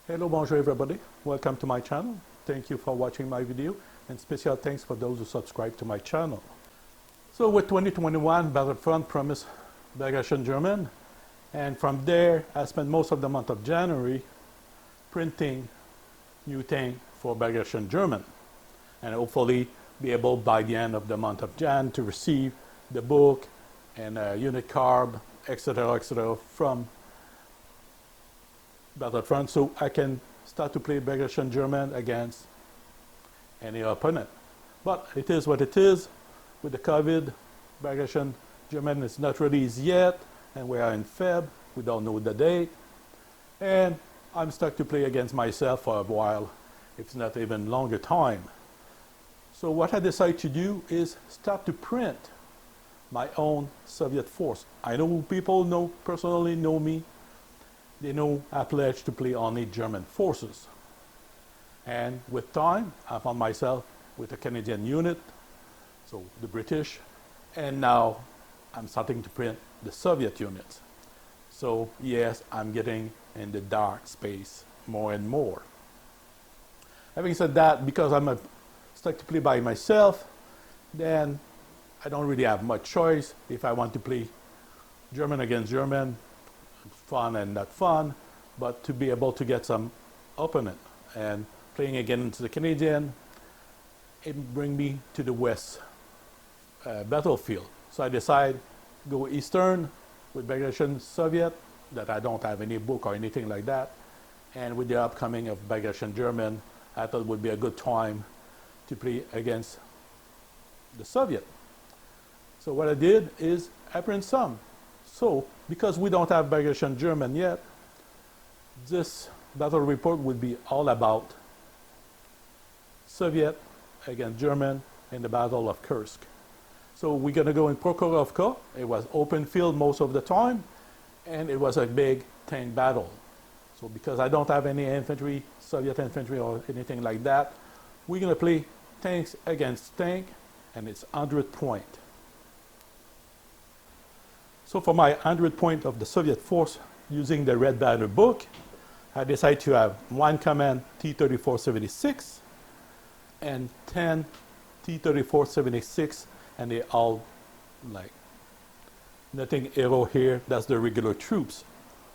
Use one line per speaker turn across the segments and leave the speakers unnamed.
Hello, bonjour everybody. Welcome to my channel. Thank you for watching my video, and special thanks for those who subscribe to my channel. So with 2021, Battlefront promised Bagration German, and from there I spent most of the month of January printing new thing for Bagration German, and hopefully be able by the end of the month of Jan to receive the book and a unit card, etc., from Battlefront, so I can start to play Bagration German against any opponent. But it is what it is. With the COVID, Bagration German is not released yet, and we are in Feb. We don't know the date, and I'm stuck to play against myself for a while, if it's not even longer time. So what I decided to do is start to print my own Soviet force. I know people personally know me. They know I pledge to play only German forces. And with time, I found myself with a Canadian unit, so the British, and now I'm starting to print the Soviet units. So yes, I'm getting in the dark space more and more. Having said that, because I'm stuck to play by myself, then I don't really have much choice if I want to play German against German. Fun and not fun, but to be able to get some opponent. And playing against the Canadian, it brings me to the west battlefield. So I decide go eastern with Bagration Soviet, that I don't have any book or anything like that. And with the upcoming of Bagration German, I thought it would be a good time to play against the Soviet. So what I did is I print some. So, because we don't have Bagration German yet, this battle report will be all about Soviet against German in the Battle of Kursk. So we're going to go in Prokhorovka. It was open field most of the time, and it was a big tank battle. So because I don't have any infantry, Soviet infantry or anything like that, we're going to play tanks against tank, and it's 100 point. So for my 100 point of the Soviet force, using the Red Banner book, I decided to have one command T-34-76 and 10 T-34-76, and they all like nothing arrow here, that's the regular troops.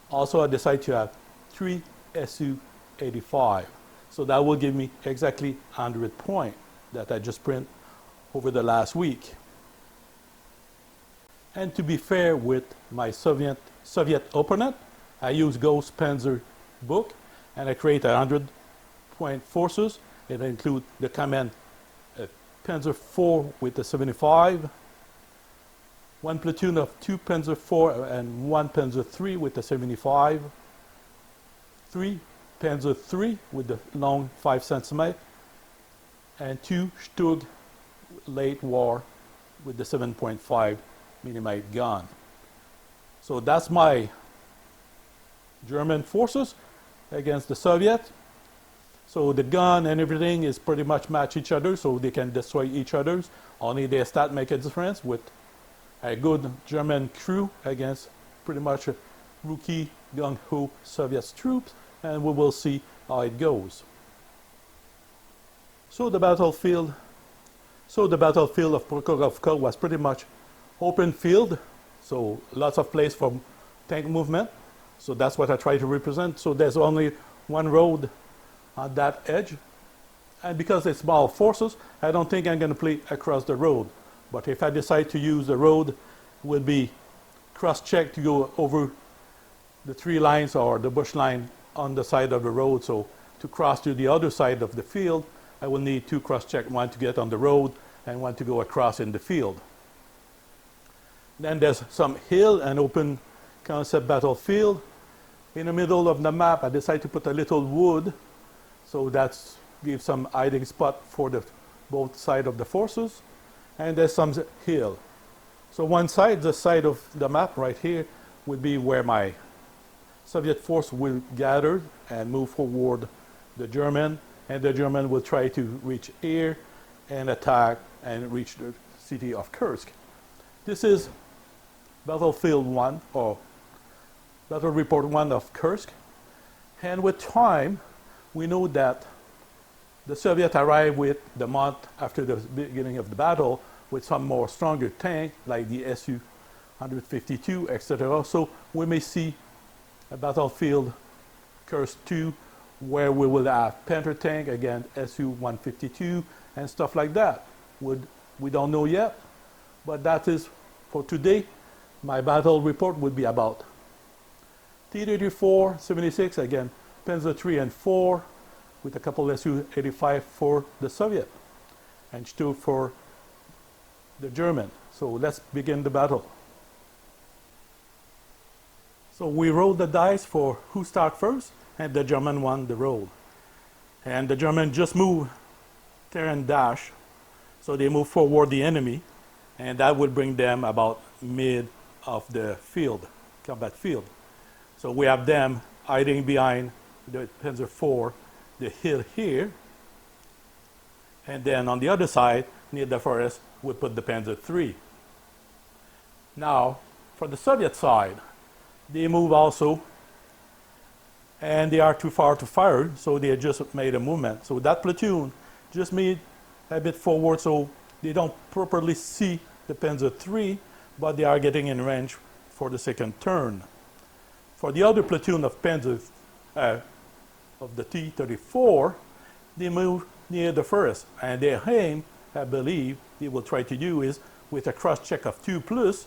Also I decided to have 3 Su-85, so that will give me exactly 100 point that I just print over the last week. And to be fair with my Soviet opponent, I use Ghost Panzer book, and I create 100 point forces. It includes the command Panzer 4 with the 75, one platoon of 2 Panzer 4 and 1 Panzer 3 with the 75, 3 Panzer 3 with the long 5 cm, and 2 Stug late war with the 7.5 mm gun. So that's my German forces against the Soviet. So the gun and everything is pretty much match each other, so they can destroy each other's. Only their stat make a difference with a good German crew against pretty much a rookie gung-ho Soviet troops, and we will see how it goes. So the battlefield of Prokhorovka was pretty much open field, so lots of place for tank movement. So that's what I try to represent. So there's only one road on that edge, and because it's small forces, I don't think I'm going to play across the road. But if I decide to use the road, it will be cross-check to go over the tree lines or the bush line on the side of the road. So to cross to the other side of the field, I will need 2 cross-check, one to get on the road and one to go across in the field. Then there's some hill and open concept battlefield. In the middle of the map, I decided to put a little wood, so that gives some hiding spot for the both sides of the forces. And there's some hill. So one side, the side of the map right here, would be where my Soviet force will gather and move forward the German, and the German will try to reach here and attack and reach the city of Kursk. This is Battlefield 1, or Battle Report 1 of Kursk. And with time, we know that the Soviets arrived with the month after the beginning of the battle with some more stronger tank like the Su-152, etc. So we may see a battlefield Kursk 2 where we will have Panther tank against Su-152 and stuff like that. We don't know yet, but that is for today. My battle report would be about T-34, 76, again, Panzer 3 and 4, with a couple Su-85 for the Soviet, and 2 for the German. So let's begin the battle. So we rolled the dice for who start first, and the German won the roll. And the German just moved tear and dash, so they move forward the enemy, and that would bring them about mid of the field, combat field. So we have them hiding behind the Panzer IV, the hill here, and then on the other side, near the forest, we put the Panzer III. Now, for the Soviet side, they move also, and they are too far to fire, so they just made a movement. So that platoon just made a bit forward, so they don't properly see the Panzer III, but they are getting in range for the second turn. For the other platoon of Panzer, of the T-34, they move near the forest, and their aim, I believe, they will try to do is, with a cross-check of 2+,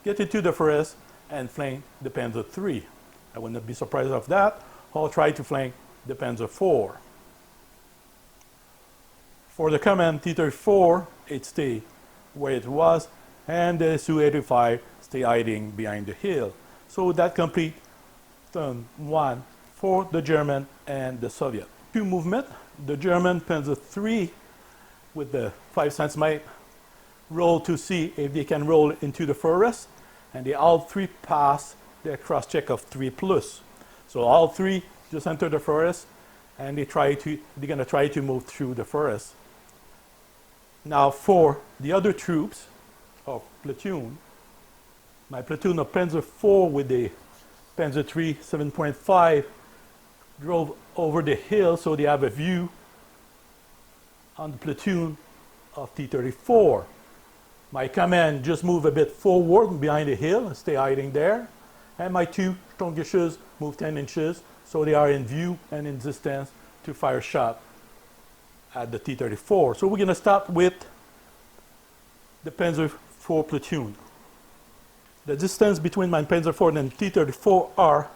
get into the forest and flank the Panzer III. I would not be surprised of that, or try to flank the Panzer IV. For the command T-34, it stay where it was, and the Su-85 stay hiding behind the hill. So that complete turn 1 for the German and the Soviet. 2 movement, the German Panzer III with the 5 cm roll to see if they can roll into the forest, and they all 3 pass their cross-check of 3+. So all 3 just enter the forest, and they're going to try to move through the forest. Now for the other troops of platoon, my platoon of Panzer IV with the Panzer III 7.5 drove over the hill, so they have a view on the platoon of T-34. My command just move a bit forward behind the hill, stay hiding there, and my 2 Sturmgeschütze move 10 inches, so they are in view and in distance to fire shot at the T-34. So we're going to start with the Panzer IV platoon. The distance between my Panzer IV and T-34 are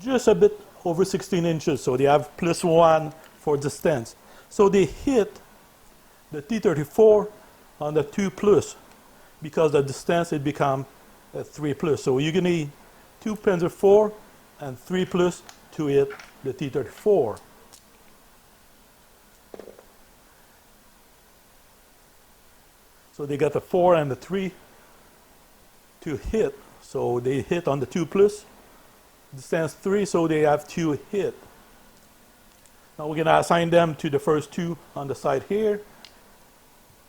just a bit over 16 inches, so they have +1 for distance. So they hit the T-34 on the 2+, because the distance it becomes a 3+. So you're going to need 2 Panzer IV and 3+ to hit the T-34. So they got the 4 and the 3 to hit. So they hit on the 2+, distance 3, so they have 2 hit. Now we're going to assign them to the first 2 on the side here.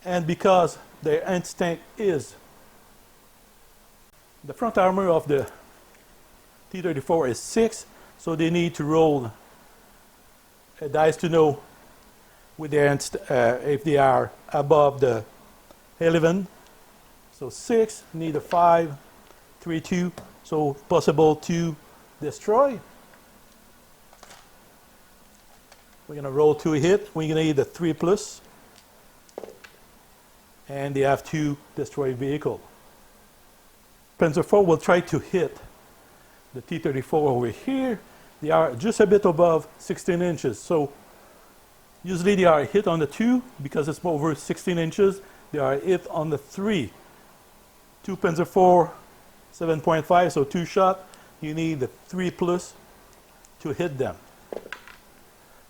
And because their instinct is the front armor of the T-34 is 6, so they need to roll a dice to know with their if they are above the 11. So 6, need a 5, 3, 2, so possible to destroy. We're going to roll 2 hit. We're going to need a 3+. And they have 2 destroyed vehicle. Panzer IV will try to hit the T-34 over here. They are just a bit above 16 inches. So usually they are hit on the 2 because it's over 16 inches. They are hit on the 3. 2 Panzer IV 7.5, so 2 shot. You need the 3+ to hit them.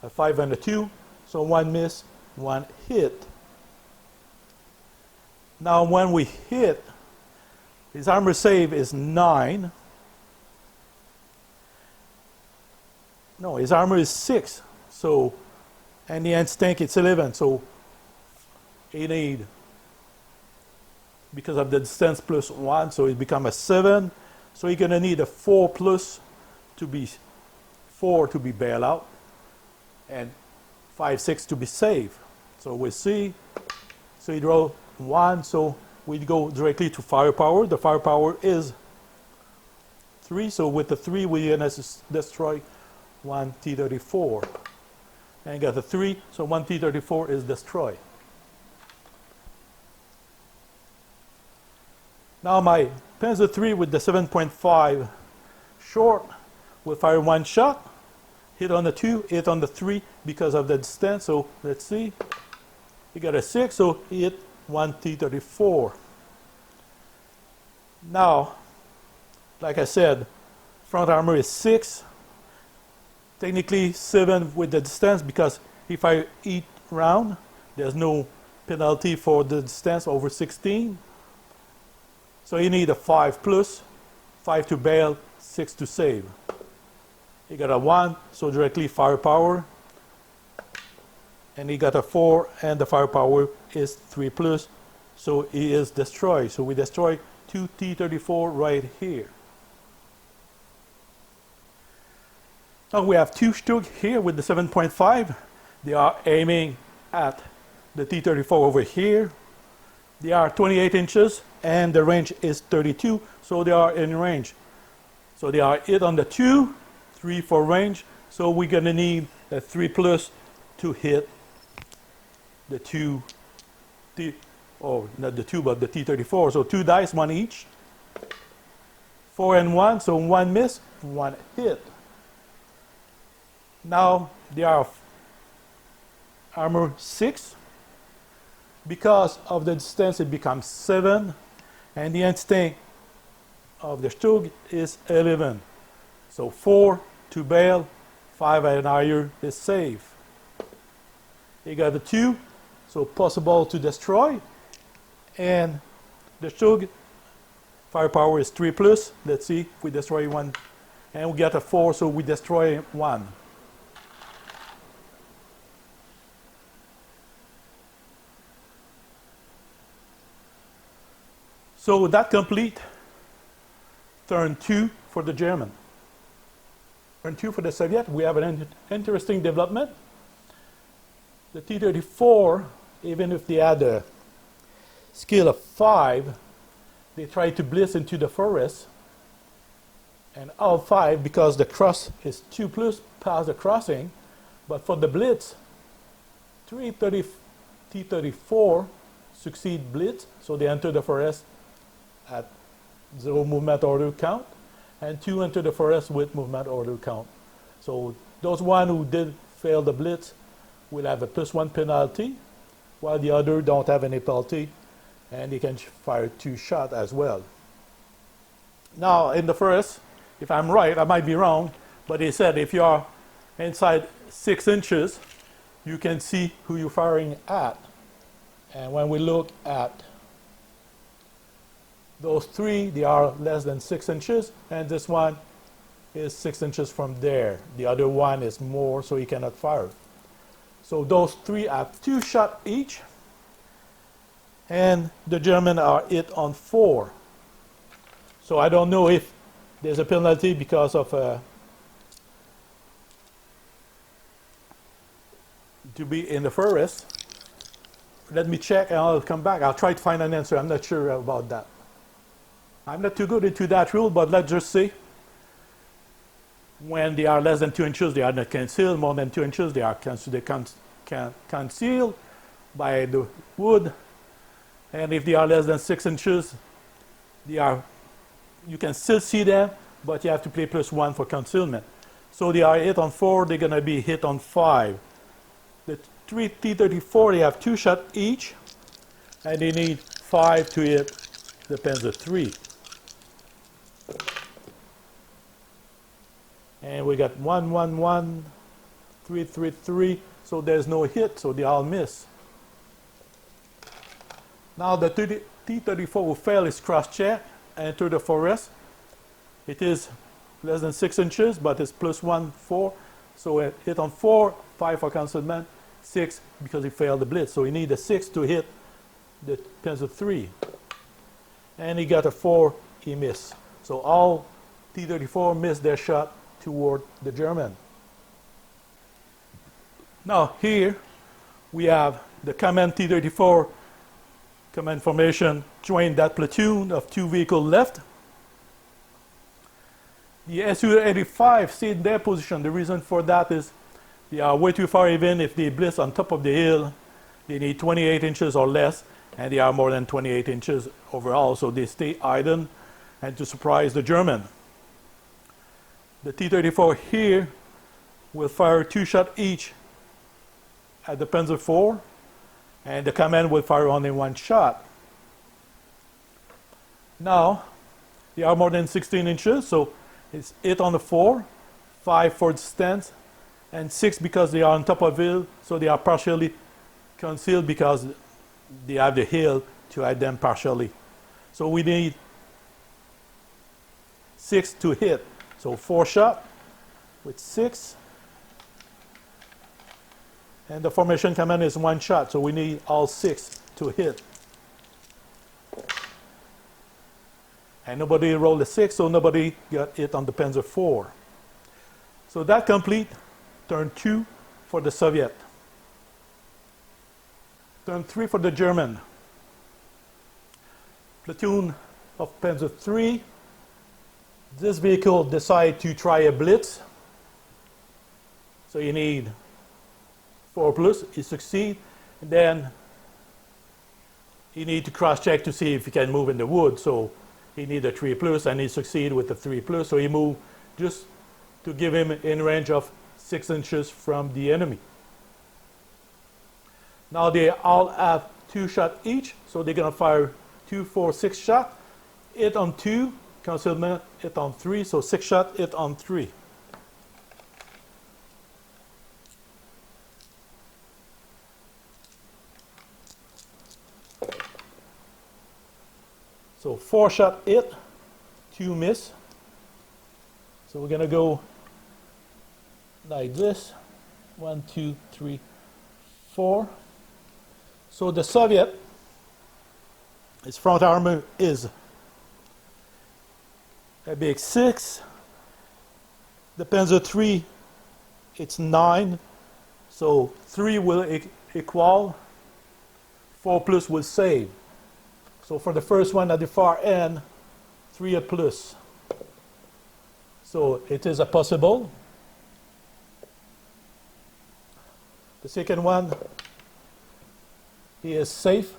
A 5 and a 2, so 1 miss, 1 hit. Now when we hit, his armor save is 9. No, his armor is 6. So, and the instinct it's 11. So, he need, because of the distance +1, so it becomes a 7. So you're going to need a 4+ to be 4 to be bailed out, and 5, 6 to be saved. So we see, so you draw 1, so we go directly to firepower. The firepower is 3, so with the 3 we're going to destroy 1 T-34. And got the 3, so 1 T-34 is destroyed. Now my Panzer III with the 7.5 short will fire 1 shot, hit on the 2, hit on the 3 because of the distance. So let's see, he got a 6, so he hit 1 T-34. Now, like I said, front armor is 6, technically 7 with the distance, because if I eat round, there's no penalty for the distance over 16. So you need a 5 plus, 5 to bail, 6 to save. You got a 1, so directly firepower. And he got a 4, and the firepower is 3 plus, so he is destroyed. So we destroy 2 T-34 right here. Now we have 2 Stug here with the 7.5. They are aiming at the T-34 over here. They are 28 inches and the range is 32, so they are in range. So they are hit on the 2, 3 for range, so we're going to need a 3 plus to hit the 2, not the 2 but the T-34. So 2 dice, 1 each. 4 and 1, so 1 miss, 1 hit. Now they are armor 6. Because of the distance, it becomes 7, and the instinct of the Stug is 11. So 4 to bail, 5 and higher is safe. You got the 2, so possible to destroy, and the Stug firepower is 3 plus. Let's see if we destroy 1, and we got a 4, so we destroy 1. So that complete turn 2 for the German. Turn 2 for the Soviet. We have an interesting development. The T-34, even if they had a skill of 5, they tried to blitz into the forest. And all 5, because the cross is 2 plus, pass the crossing. But for the blitz, 3 T-34 succeed blitz, so they enter the forest at 0 movement order count, and 2 enter the forest with movement order count. So those one who did fail the blitz will have a +1 penalty, while the other don't have any penalty, and they can fire 2 shots as well. Now in the forest, if I'm right, I might be wrong, but they said if you are inside 6 inches, you can see who you're firing at. And when we look at those 3, they are less than 6 inches, and this one is 6 inches from there. The other one is more, so he cannot fire. So those 3 have 2 shots each, and the German are hit on 4. So I don't know if there's a penalty because of to be in the forest. Let me check and I'll come back. I'll try to find an answer. I'm not sure about that. I'm not too good into that rule, but let's just say when they are less than 2 inches, they are not concealed. More than 2 inches, they are concealed by the wood. And if they are less than 6 inches, you can still see them, but you have to play +1 for concealment. So they are hit on 4, they're going to be hit on 5. The 3 T-34, they have 2 shots each, and they need 5 to hit the Panzer III. And we got 1, 1, 1, 3, 3, 3, so there's no hit, so they all miss. Now the T-34 will fail his cross-check, enter the forest. It is less than 6 inches, but it's +1, 4. So it hit on 4, 5 for concealment, 6 because he failed the blitz. So he needs a 6 to hit the Panzer III. And he got a 4, he missed. So all T-34 missed their shot toward the German. Now here we have the command T-34 command formation joined that platoon of 2 vehicles left. The Su-85 stayed in their position. The reason for that is they are way too far. Even if they blitz on top of the hill, they need 28 inches or less, and they are more than 28 inches overall, so they stay idle and to surprise the German. The T-34 here will fire 2 shots each at the Panzer IV, and the command will fire only 1 shot. Now, they are more than 16 inches, so it's 8 on the 4, 5 for the stance, and 6 because they are on top of the hill, so they are partially concealed because they have the hill to hide them partially. So we need 6 to hit. So 4 shots with 6. And the formation command is 1 shot, so we need all 6 to hit. And nobody rolled a 6, so nobody got hit on the Panzer IV. So that complete turn 2 for the Soviet. Turn 3 for the German. Platoon of Panzer III. This vehicle decide to try a blitz. So you need 4 plus, he succeed, and then he need to cross-check to see if he can move in the wood. So he need a 3 plus, and he succeed with the 3 plus. So he moved just to give him in range of 6 inches from the enemy. Now they all have 2 shots each, so they're gonna fire 2, 4, 6 shots. 8 on 2, concealment, 8 on 3, so 6 shots, 8 on 3. So 4 shot hit, 2 miss. So we're gonna go like this. 1, 2, 3, 4. So the Soviet, its front armor is a big 6. The Panzer III, it's 9. So 3 will equal, 4 plus will save. So for the first one at the far end, 3 a plus. So it is a possible. The second one, he is safe.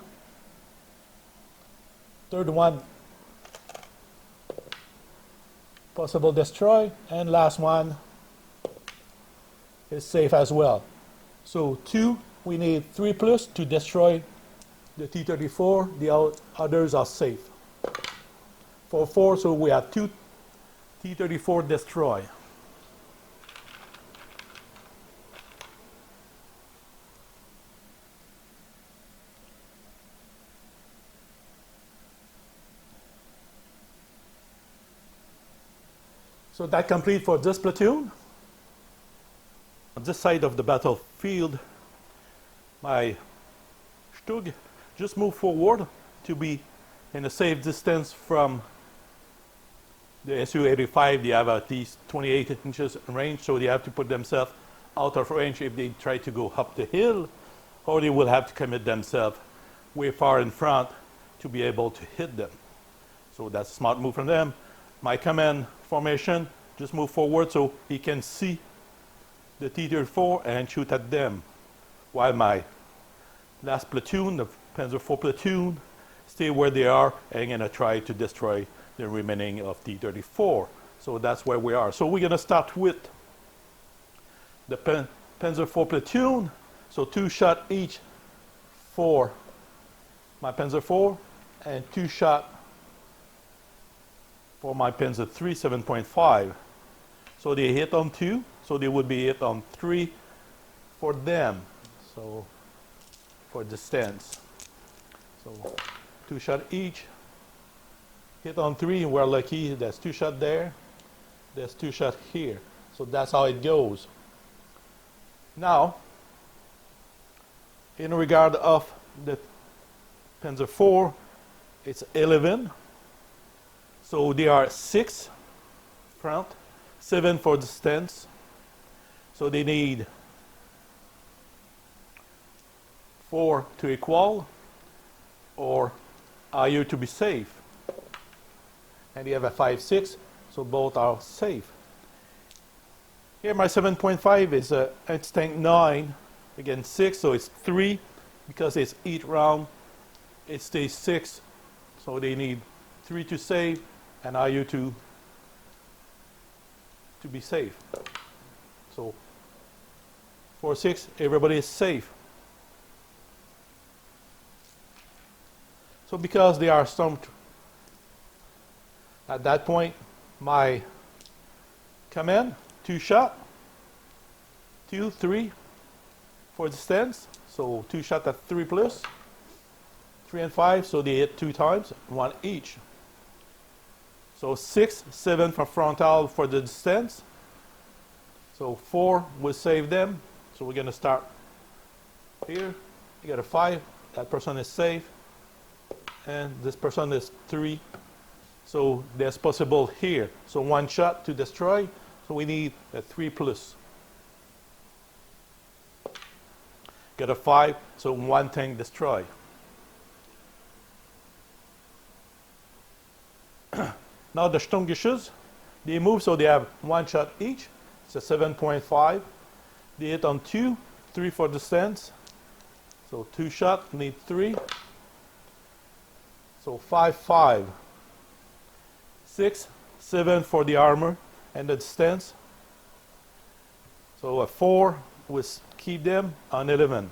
Third one, possible destroy. And last one is safe as well. So 2, we need 3 plus to destroy the T-34, the others are safe. For 4, so we have 2 T-34 destroy. So that complete for this platoon. On this side of the battlefield, my Stug just move forward to be in a safe distance from the Su-85. They have at least 28 inches in range, so they have to put themselves out of range if they try to go up the hill, or they will have to commit themselves way far in front to be able to hit them. So that's a smart move from them. My command formation, just move forward so he can see the T-34 and shoot at them, while my last platoon, the Panzer IV platoon, stay where they are and gonna try to destroy the remaining of T-34. So that's where we are. So we're gonna start with the Panzer IV platoon. So 2 shots each for my Panzer IV and 2 shots for my Panzer III 7.5. So they hit on 2, so they would be hit on 3 for them. So for the stance. So 2 shots each. Hit on 3, and we're lucky. There's 2 shots there. There's 2 shots here. So that's how it goes. Now, in regard of the Panzer IV, it's 11. So they are 6 front, 7 for the stance. So they need 4 to equal, or IU to be safe. And you have a 5-6, so both are safe. Here my 7.5 is instinct 9 against 6, so it's 3. Because it's each round, it stays 6, so they need 3 to save and IU to be safe. So 4-6, everybody is safe. So because they are stumped at that point, my command, 2 shot, 2, 3 for distance. So 2 shot at 3 plus, 3 and 5, so they hit 2 times, 1 each. So 6, 7 for frontal for the distance. So 4 will save them. So we're going to start here. You got a 5, that person is safe. And this person is 3. So there's possible here. So 1 shot to destroy. So we need a 3 plus. Got a 5, so 1 tank destroy. Now the Sturmgeschütz, they move, so they have 1 shot each. It's a 7.5. They hit on 2, 3 for distance. So 2 shot, need 3. So 5, 5. 6, 7 for the armor and the distance. So a 4 will keep them on 11.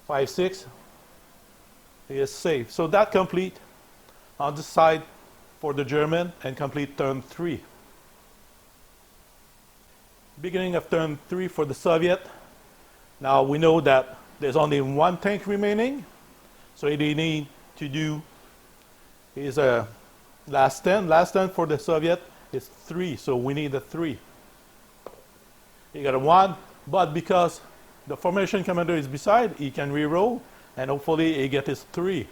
5, 6 is safe. So that complete on this side for the German and complete turn 3. Beginning of turn 3 for the Soviet. Now we know that there's only 1 tank remaining. So they need to do is a last 10. Last 10 for the Soviet is 3. So we need a 3. You got a 1, but because the formation commander is beside, he can reroll, and hopefully he get his 3.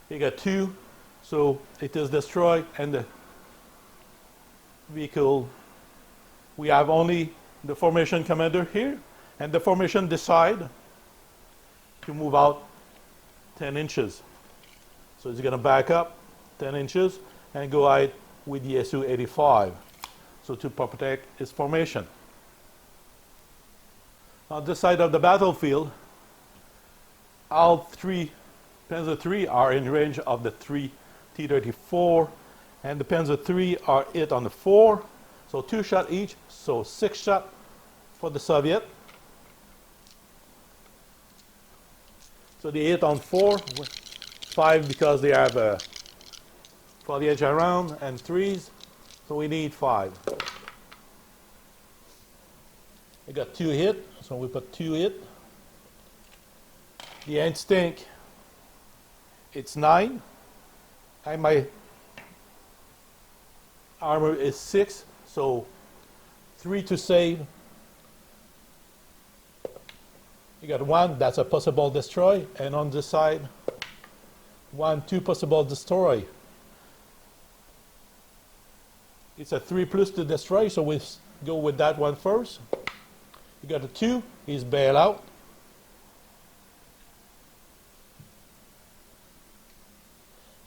He got 2, so it is destroyed, and the vehicle, we have only the formation commander here, and the formation decide to move out 10 inches. So he's going to back up 10 inches and go out with the Su-85. So to protect his formation. On this side of the battlefield, all 3 Panzer III are in range of the 3 T-34, and the Panzer III are hit on the 4, so 2 shot each, so 6 shot for the Soviet. So they hit on 4, 5 because they have foliage around, and 3s. So we need 5. We got 2 hit, so we put 2 hit. The instinct, it's 9. And my armor is 6, so 3 to save. You got 1, that's a possible destroy. And on this side, 1, 2 possible destroy. It's a 3 plus to destroy, so we go with that one first. You got a 2, he's bail out.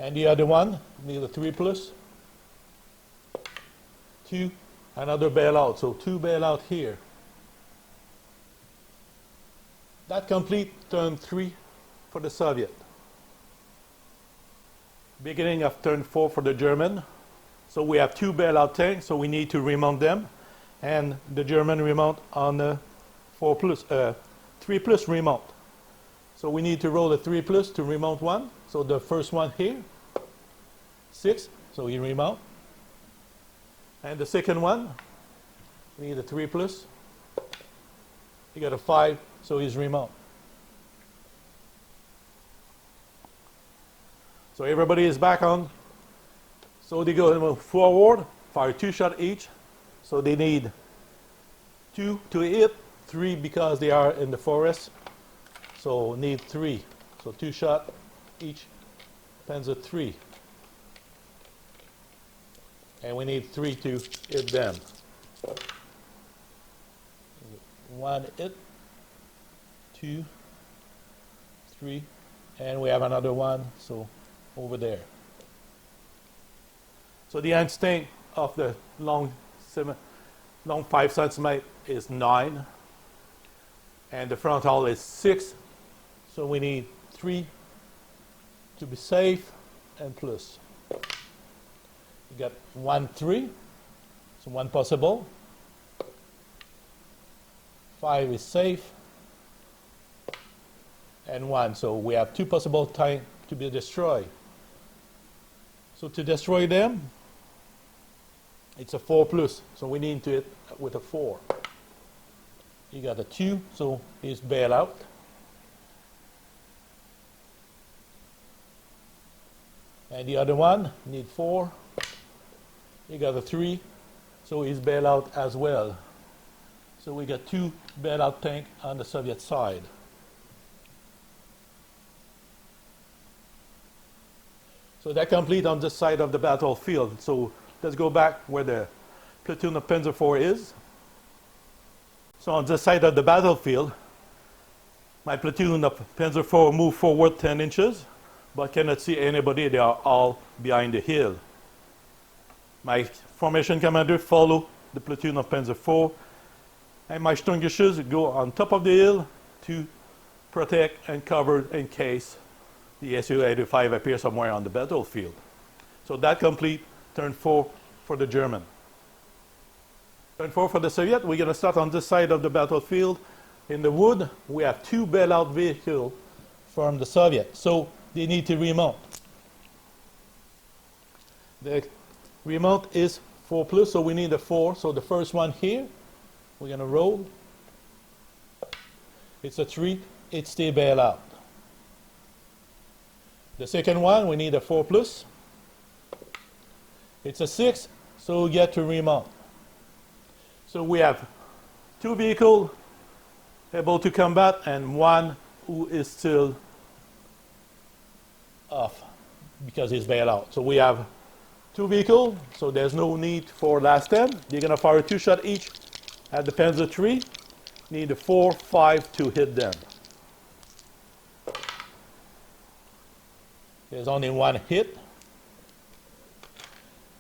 And the other one, need a 3 plus. 2, another bailout, so 2 bailout here. That complete turn 3 for the Soviet. Beginning of turn 4 for the German. So we have 2 bailout tanks, so we need to remount them. And the German remount on the 3 plus remount. So we need to roll a 3 plus to remount 1. So the first one here, 6, so he remount. And the second one, we need a 3 plus. He got a 5, so he's remount. So everybody is back on. So they go forward, fire 2 shot each. So they need 2 to hit, 3 because they are in the forest. So need 3. So 2 shot each, Panzer 3. And we need 3 to hit them. One hit, 2, 3, and we have another one, so over there. So the end stink of the long 5 centimeter is 9, and the front hull is 6, so we need 3 to be safe and plus. We got 1, 3, so 1 possible. 5 is safe, and 1, so we have 2 possible tanks to be destroyed. So to destroy them, it's a 4 plus, so we need to hit with a 4. You got a 2, so he's bail out. And the other one need 4. You got a 3, so he's bail out as well. So we got 2 bailout tanks on the Soviet side. So that complete on this side of the battlefield. So let's go back where the platoon of Panzer IV is. So on this side of the battlefield, my platoon of Panzer IV moved forward 10 inches, but cannot see anybody. They are all behind the hill. My formation commander follow the platoon of Panzer IV, and my Sturmgeschütze go on top of the hill to protect and cover in case the Su-85 appears somewhere on the battlefield. So that complete turn 4 for the German. Turn 4 for the Soviet. We're going to start on this side of the battlefield. In the wood, we have 2 bailout vehicles from the Soviet, so they need to remount. The remount is 4 plus, so we need a 4. So the first one here, we're going to roll. It's a 3. It stays bailout. The second one, we need a 4 plus. It's a 6, so we get to remount. So we have 2 vehicles able to combat and 1 who is still off because he's bailed out. So we have 2 vehicles, so there's no need for last stand. They're going to fire 2 shots each at the Panzer III. Need a 4, 5 to hit them. There's only 1 hit.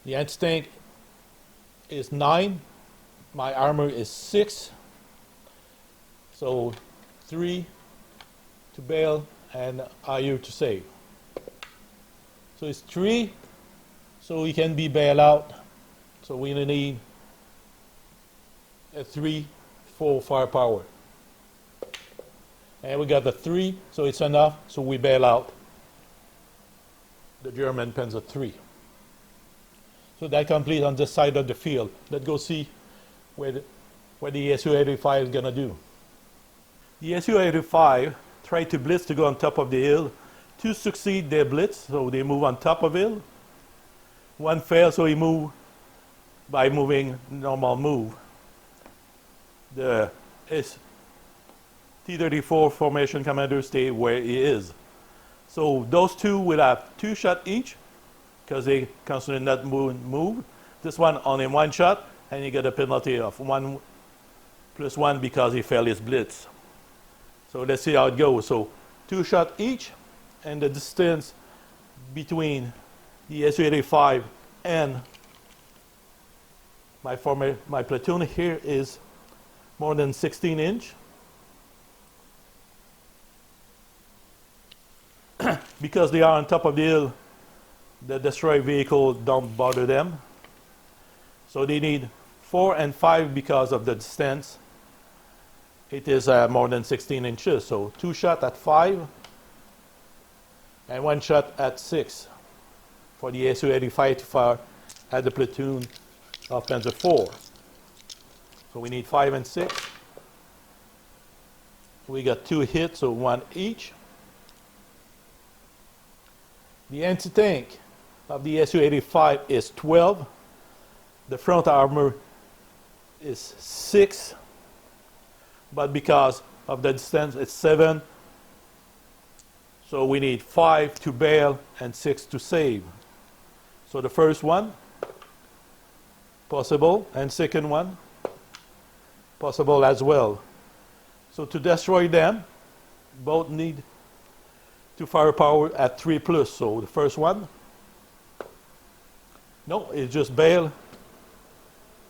The anti-tank is 9. My armor is 6. So 3 to bail and IU to save. So it's 3, so we can be bailed out. So we need a 3, 4 firepower. And we got the 3, so it's enough, so we bail out the German Panzer III. So that completes on this side of the field. Let's go see where the Su-85 is going to do. The Su-85 tried to blitz to go on top of the hill. 2 succeed their blitz, so they move on top of hill. 1 failed, so he moved by moving normal move. The T-34 formation commander stay where he is. So those 2 will have 2 shots each because they constantly not move. This one only 1 shot, and you get a penalty of 1 plus 1 because he failed his blitz. So let's see how it goes. So 2 shots each, and the distance between the Su-85 and my platoon here is more than 16 inch. Because they are on top of the hill, the destroyed vehicle don't bother them. So they need 4 and 5 because of the distance. It is more than 16 inches. So 2 shots at 5 and 1 shot at 6 for the Su-85 to fire at the platoon of Panzer IV. So we need 5 and 6. We got 2 hits, so 1 each. The anti-tank of the Su-85 is 12. The front armor is 6. But because of the distance, it's 7. So we need 5 to bail and 6 to save. So the first one, possible, and second one, possible as well. So to destroy them, both need to firepower at 3 plus. So the first one, no, it just bailed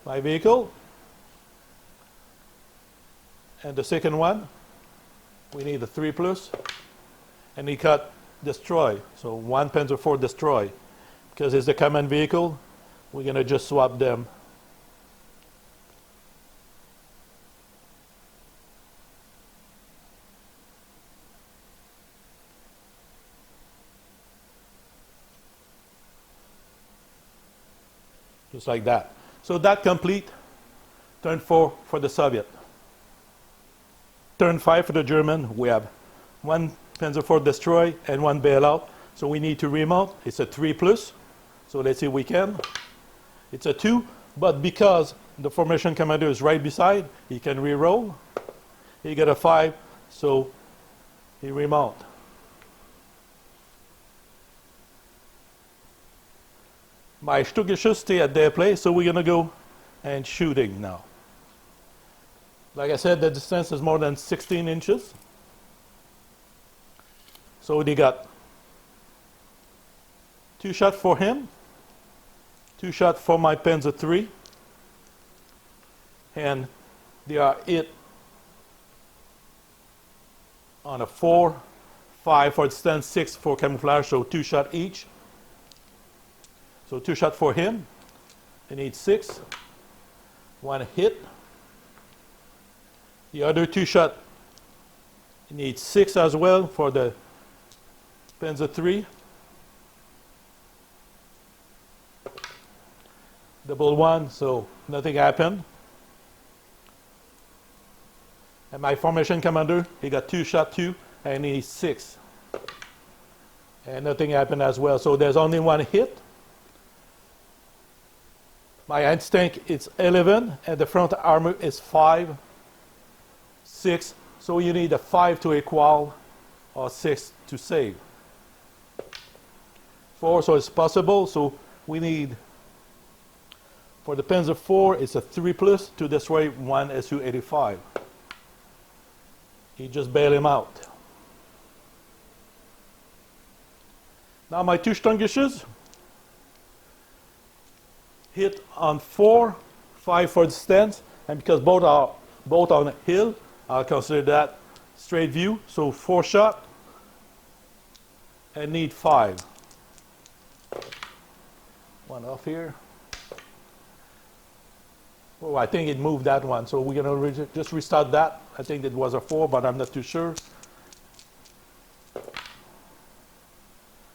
my vehicle. And the second one, we need a 3 plus. And he cut destroy. So 1 Panzer IV destroy. Because it's the command vehicle, we're going to just swap them. Just like that. So that complete turn 4 for the Soviet. Turn 5 for the German, we have 1 Panzer IV destroy and 1 bailout. So we need to remount. It's a 3 plus. So let's see if we can. It's a 2, but because the formation commander is right beside, he can re-roll. He got a 5, so he remount. My Stugisches stay at their place, so we're going to go and shooting now. Like I said, the distance is more than 16 inches. So they got 2 shots for him, 2 shots for my Panzer III, and they are hit on a 4, 5 for distance, 6 for camouflage, so 2 shots each. So 2 shots for him. They need 6. 1 hit. The other 2 shots, he needs 6 as well for the Panzer III. Double 1, so nothing happened. And my formation commander, he got 2 shots too, and he needs 6. And nothing happened as well. So there's only 1 hit. My anti-tank is 11, and the front armor is 5, 6. So you need a 5 to equal, or 6 to save. 4, so it's possible. So we need, for the Panzer IV, it's a 3 plus to destroy 1 Su-85. He just bailed him out. Now my 2 Stungisches hit on 4, 5 for the stance, and because both are on a hill, I'll consider that straight view. So 4 shot and need 5. 1 off here. Oh, I think it moved that one, so we're going to just restart that. I think it was a 4, but I'm not too sure.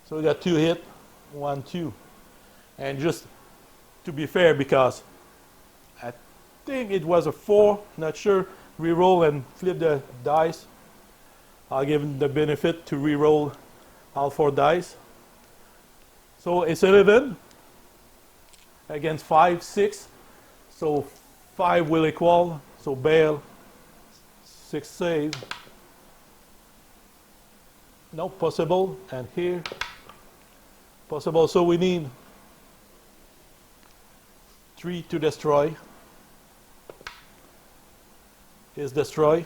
So we got 2 hit, 1, 2. And just to be fair, because I think it was a 4, not sure, re-roll and flip the dice. I'll give him the benefit to re-roll all 4 dice. So it's 11 against 5, 6. So 5 will equal, so bail, 6 save. No, possible, and here, possible. So we need 3 to destroy. Is destroy.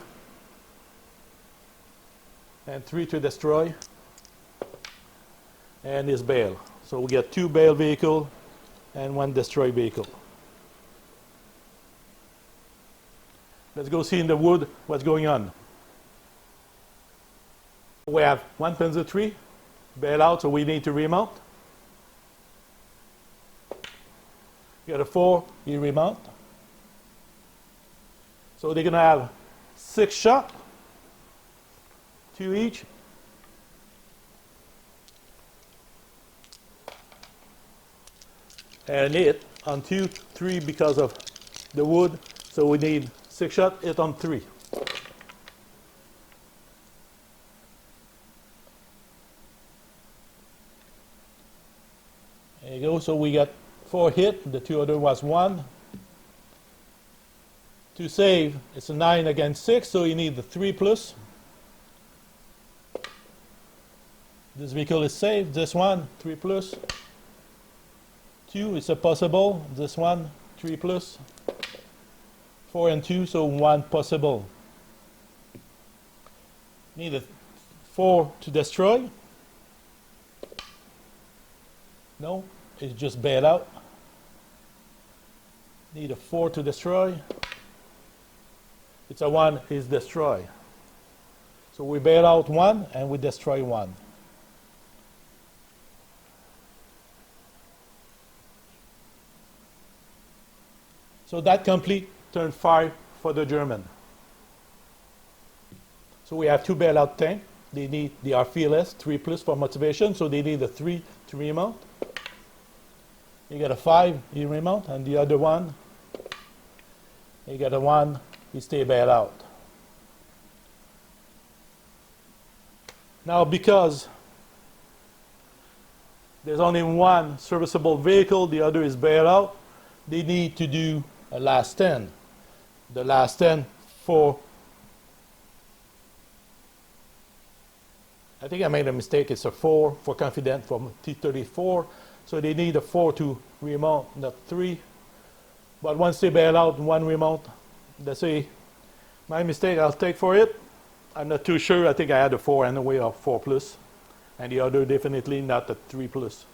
And 3 to destroy. And is bail. So we get 2 bail vehicle and 1 destroy vehicle. Let's go see in the wood what's going on. We have 1 Panzer III, bail out, so we need to remount. You got a 4, you remount. So they're going to have 6 shots, 2 each. And hit on 2, 3 because of the wood. So we need 6 shots, hit on 3. There you go. So we got 4 hit. The 2 other was 1. To save, it's a 9 against 6, so you need the 3 plus. This vehicle is saved. This one, 3 plus. 2, it's a possible. This one, 3 plus. 4 and 2, so 1 possible. Need a 4 to destroy. No, it's just bailed out. Need a 4 to destroy. It's a 1 is destroy. So we bail out 1 and we destroy 1. So that complete turn 5 for the German. So we have 2 bailout tanks. They are fearless, 3 plus for motivation, so they need a 3 to remount. You get a 5, you remount, and the other one, you get a 1, you stay bailed out. Now, because there's only one serviceable vehicle, the other is bailed out, they need to do a last 10. The last 10 for, I think I made a mistake, it's a 4 for confident from T-34. So they need a 4 to remount, not 3. But once they bail out 1 remount, let's say my mistake, I'll take for it. I'm not too sure. I think I had a 4 anyway, or 4 plus. And the other definitely not a 3 plus.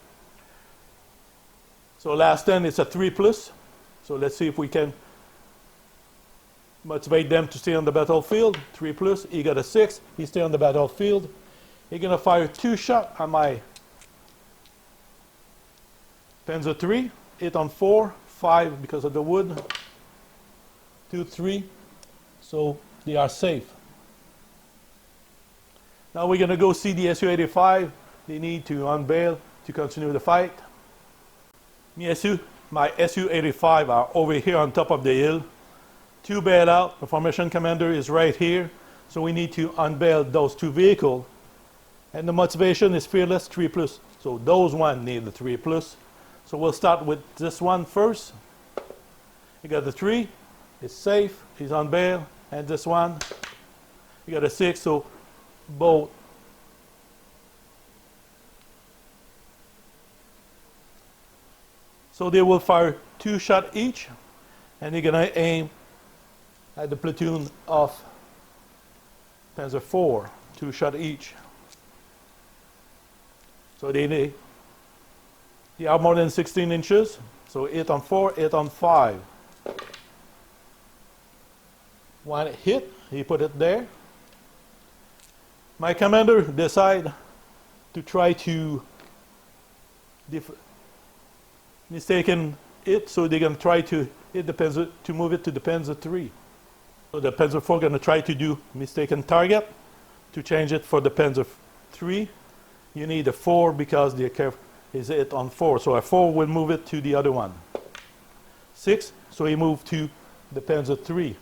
So last 10 is a 3 plus. So let's see if we can motivate them to stay on the battlefield. 3 plus, he got a 6, he stay on the battlefield. He's gonna fire 2 shots on my Panzer 3, 8 on 4, 5 because of the wood, 2, 3, so they are safe. Now we're gonna go see the Su-85. They need to unbail to continue the fight. My Su-85 are over here on top of the hill. 2 bail out. The formation commander is right here. So we need to unbail those 2 vehicles. And the motivation is fearless 3 plus. So those one need the 3 plus. So we'll start with this one first. You got the 3. It's safe. He's on bail. And this one. You got a 6. So both. So they will fire 2 shots each, and they're gonna aim at the platoon of Panzer 4, 2 shots each. So they are more than 16 inches, so 8 on 4, 8 on 5. One hit, he put it there. My commander decide to try to mistaken it, so they're going to try to hit the Panzer, to move it to the Panzer 3. So the Panzer 4 going to try to do mistaken target to change it for the Panzer 3. You need a 4 because the curve is hit on 4, so a 4 will move it to the other one. 6, so he moved to the Panzer 3.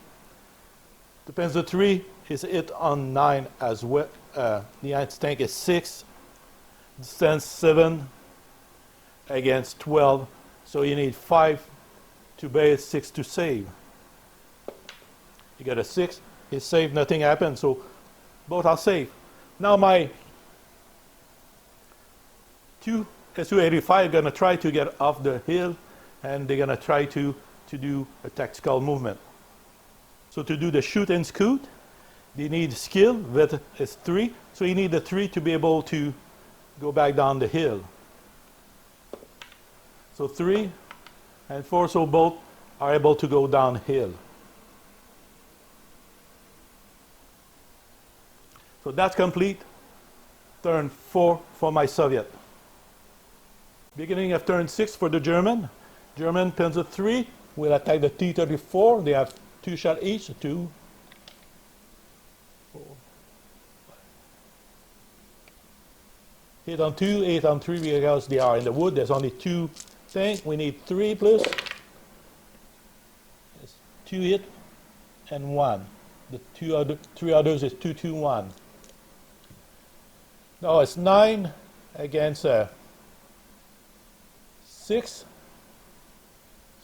The Panzer 3 is hit on 9 as well. The anti-tank is 6, distance 7 against 12. So you need 5 to bail, 6 to save. You got a 6, it's safe, nothing happened, so both are safe. Now my 2 Su-85 are going to try to get off the hill, and they're going to try to do a tactical movement. So to do the shoot and scoot, they need skill, that is 3, so you need the 3 to be able to go back down the hill. So 3 and 4, so both are able to go downhill. So that's complete. Turn 4 for my Soviet. Beginning of turn 6 for the German. German Panzer 3 will attack the T-34. They have 2 shots each. 2, 4, 5. 8 on 2, 8 on 3 because they are in the wood. There's only 2 things. We need 3 plus. It's 2 hit and 1. The 3 others is 2, 2, 1. Now it's 9 against 6.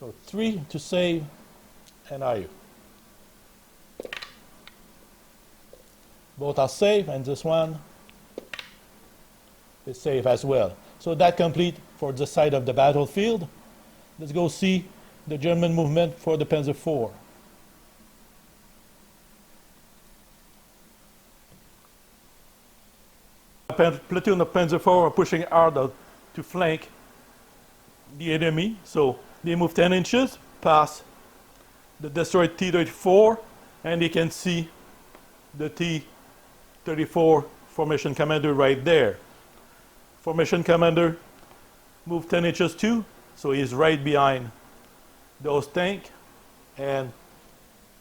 So 3 to save, and are you? Both are safe, and this one is safe as well. So that complete for the side of the battlefield. Let's go see the German movement for the Panzer IV. platoon of Panzer IV are pushing hard to flank the enemy. So they move 10 inches past the destroyed T-34, and you can see the T-34 formation commander right there. Formation commander moved 10 inches too, so he's right behind those tanks, and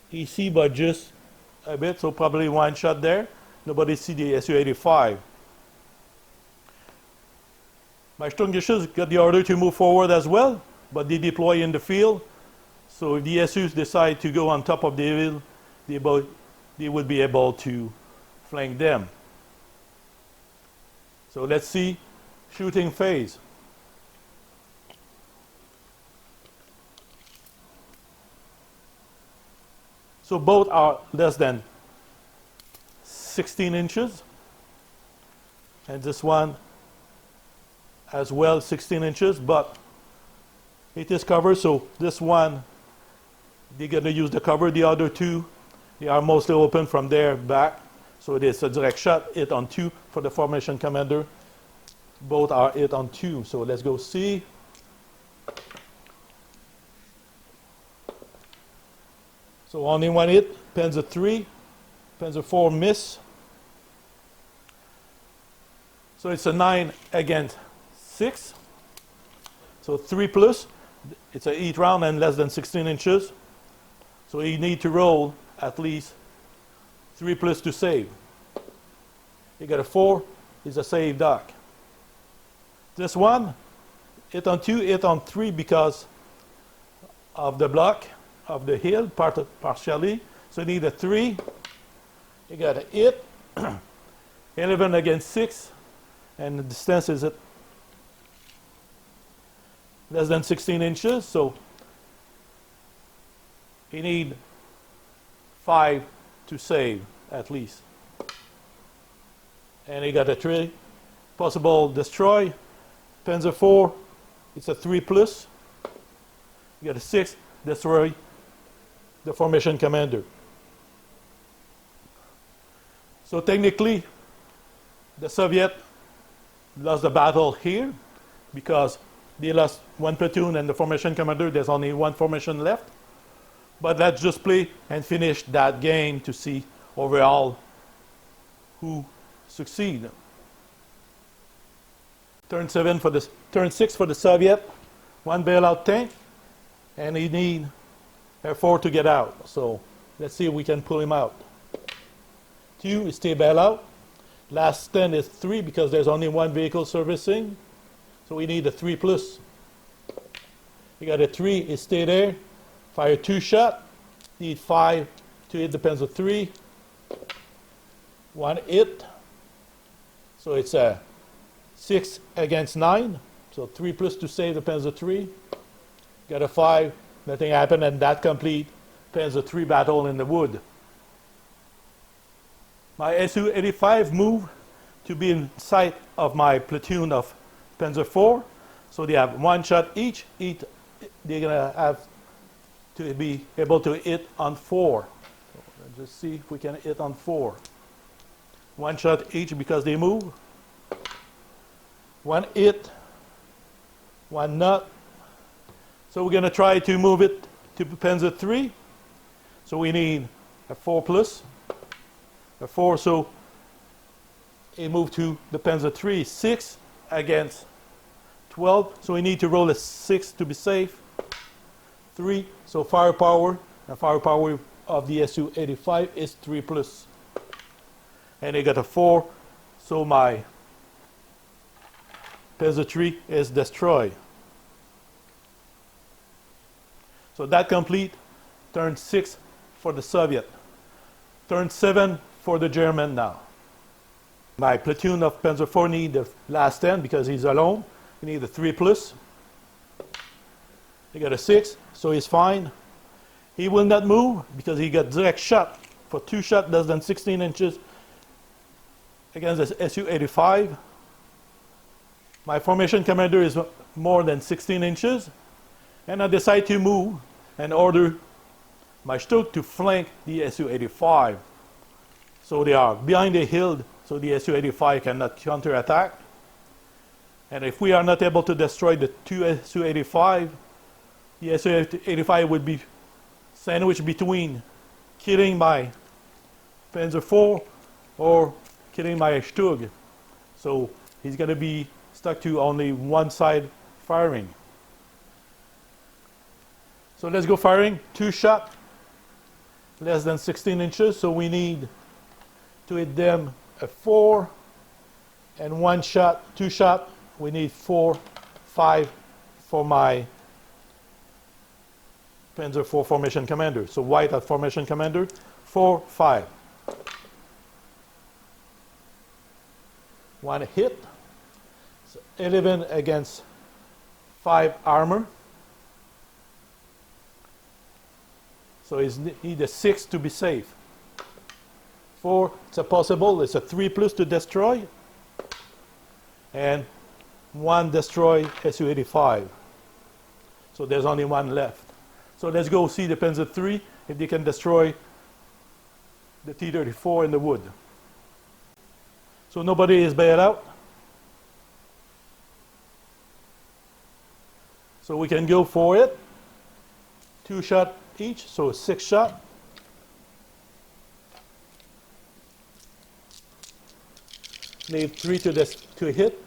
he see but just a bit, so probably one shot there. Nobody see the Su-85. My Sturmgeschütz got the order to move forward as well, but they deploy in the field. So if the SUs decide to go on top of the hill, they would be able to flank them. So let's see shooting phase. So both are less than 16 inches, and this one as well 16 inches, but it is covered, so this one they're going to use the cover. The other two, they are mostly open from there back, so it is a direct shot, hit on 2 for the formation commander. Both are hit on 2, so let's go see. So only one hit, Panzer III, Panzer IV miss. So it's a 9 against 6. So 3 plus, it's a 8 round and less than 16 inches. So you need to roll at least 3 plus to save. You got a 4, is a save dock. This one, hit on 2, hit on 3 because of the block of the hill, partially. So you need a 3. You got a hit, 11 against 6, and the distance is at less than 16 inches. So you need 5 to save at least. And you got a 3. Possible destroy. Panzer IV, it's a 3 plus. You got a 6, destroy the formation commander. So technically, the Soviet lost the battle here because they lost 1 platoon and the formation commander, there's only 1 formation left. But let's just play and finish that game to see overall who succeed. Turn 6 for the Soviet, 1 bailout tank, and he need a 4 to get out. So let's see if we can pull him out. 2 is stay bailout. Last stand is 3 because there's only 1 vehicle servicing. So we need a 3 plus. You got a 3 is stay there. Fire 2 shot. Need 5 to hit the Panzer 3. 1 hit. So it's a 6 against 9. So 3 plus to save the Panzer 3. Got a 5. Nothing happened, and that complete Panzer 3 battle in the wood. My Su-85 moved to be in sight of my platoon of Panzer IV. So they have 1 shot each. They're going to have to be able to hit on 4. So let's just see if we can hit on 4. 1 shot each because they move. 1 hit. 1 not. So we're going to try to move it to Panzer III. So we need a 4 plus. A 4, so it moved to the Panzer III. 6 against 12. So we need to roll a 6 to be safe. 3, so firepower. The firepower of the Su-85 is 3 plus. And I got a 4, so my Panzer III is destroyed. So that complete turn 6 for the Soviet. Turn 7 for the German now. My platoon of Panzer IV need the last 10 because he's alone. He need a 3 plus. He got a 6, so he's fine. He will not move because he got direct shot for 2 shots less than 16 inches against the Su-85. My formation commander is more than 16 inches. And I decide to move and order my Stuck to flank the Su-85. So they are behind the hill so the Su-85 cannot counterattack. And if we are not able to destroy the two Su-85, the Su-85 would be sandwiched between killing my Panzer IV or killing my Stug. So he's going to be stuck to only one side firing. So let's go firing. 2 shot, less than 16 inches. So we need to hit them a 4 and 1 shot, 2 shot. We need 4, 5 for my Panzer IV formation commander. So white at formation commander, 4, 5. 1 hit. So 11 against 5 armor. So he needs a 6 to be safe. 4, it's a possible. It's a 3+ to destroy. And 1 destroy Su-85. So there's only 1 left. So let's go see the Panzer III if they can destroy the T-34 in the wood. So nobody is bailed out. So we can go for it. 2 shots each, so 6 shots. Leave 3 to hit.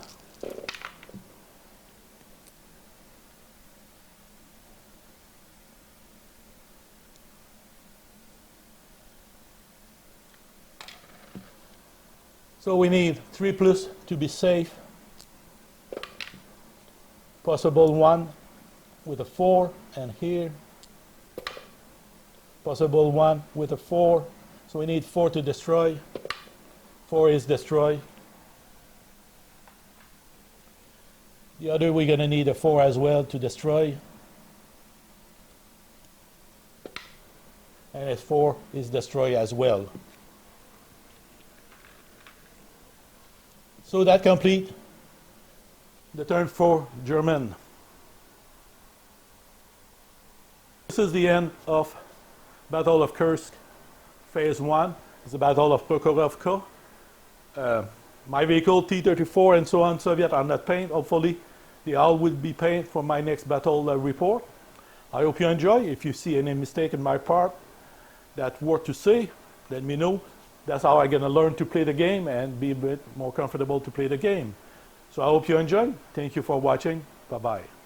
So we need 3+ to be safe. Possible 1 with a 4, and here. Possible 1 with a 4. So we need 4 to destroy. 4 is destroyed. The other, we're going to need a 4 as well to destroy. And a 4 is destroyed as well. So that completes the turn for German. This is the end of Battle of Kursk, Phase 1. It's the Battle of Prokhorovka. My vehicle, T-34 and so on, Soviet, are not painted. Hopefully, they all will be painted for my next battle report. I hope you enjoy. If you see any mistake in my part that's worth to say, let me know. That's how I'm going to learn to play the game and be a bit more comfortable to play the game. So I hope you enjoy. Thank you for watching. Bye-bye.